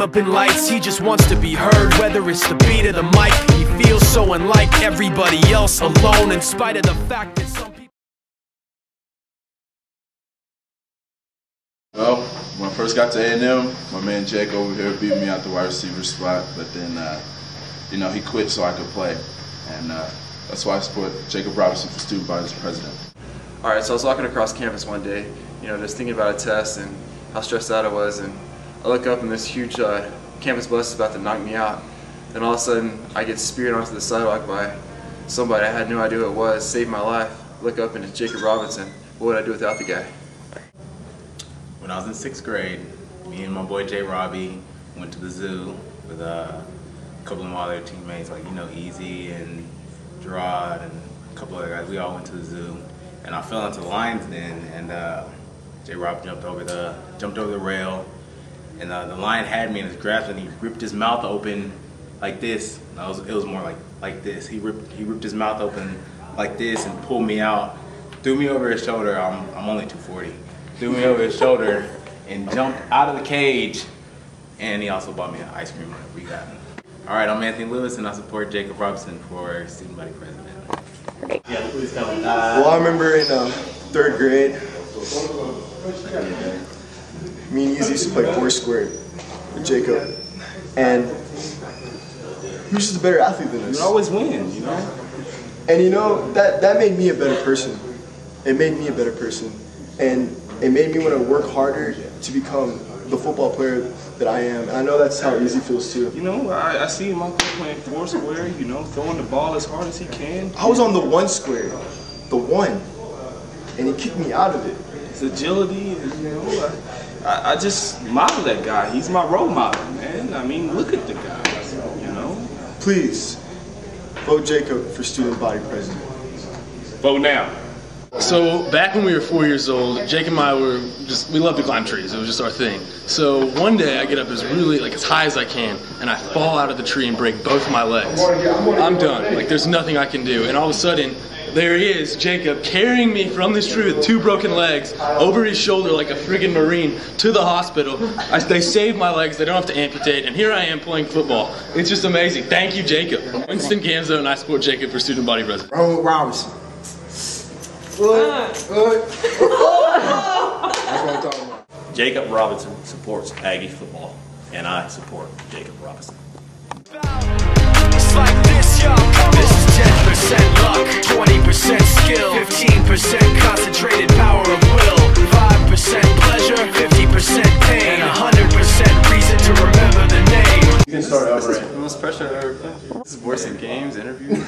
dim up in lights, he just wants to be heard. Whether it's the beat or the mic, he feels so unlike everybody else, alone in spite of the fact that some people... Well, when I first got to A&M, my man Jake over here beat me out the wide receiver spot, but then, you know, he quit so I could play. And that's why I support Jacob Robinson for student body president. Alright, so I was walking across campus one day, you know, just thinking about a test and how stressed out I was, and I look up and this huge campus bus is about to knock me out. Then all of a sudden, I get speared onto the sidewalk by somebody I had no idea who it was, saved my life. Look up and it's Jacob Robinson. What would I do without the guy? When I was in 6th grade, me and my boy J. Robbie went to the zoo with a couple of my other teammates, like, you know, Easy and Gerard and a couple other guys. We all went to the zoo, and I fell into the lion's den, and J. Rob jumped over the rail, and the lion had me in his grasp, and he ripped his mouth open like this. No, it was more like this. He ripped his mouth open like this and pulled me out, threw me over his shoulder. I'm only 240. Threw me over his shoulder and jumped out of the cage, and he also bought me an ice cream when we got him. All right, I'm Anthony Lewis, and I support Jacob Robinson for student body president. Yeah, please tell me. Well, I remember in 3rd grade, me and Easy used to play Foursquare with Jacob, and he was just a better athlete than us. You always win, you know? And you know, that made me a better person. It made me a better person. And it made me want to work harder to become the football player that I am. And I know that's how Easy feels too. You know, I see him out there playing Foursquare, you know, throwing the ball as hard as he can. I was on the 1 square, the 1, and he kicked me out of it. His agility, and, you know, I just model that guy. He's my role model, man. I mean, look at the guy, you know? Please, vote Jacob for student body president. Vote now. So back when we were 4 years old, Jake and I we loved to climb trees. It was just our thing. So one day I get up as high as I can, and I fall out of the tree and break both my legs. I'm done. Like, there's nothing I can do. And all of a sudden, there he is, Jacob, carrying me from this tree with 2 broken legs over his shoulder like a friggin' Marine to the hospital. They saved my legs. They don't have to amputate. And here I am playing football. It's just amazing. Thank you, Jacob. Winston Gamzo, and I support Jacob for student body president. Ronald Robinson. Jacob Robinson supports Aggie football, and I support Jacob Robinson. It's like this, y'all. This is 10% luck, 20% skill, 15% concentrated power of will, 5% pleasure, 50% pain, and 100% reason to remember the name. You can start over. The most pressure I've ever felt. This is worse than games, interviews.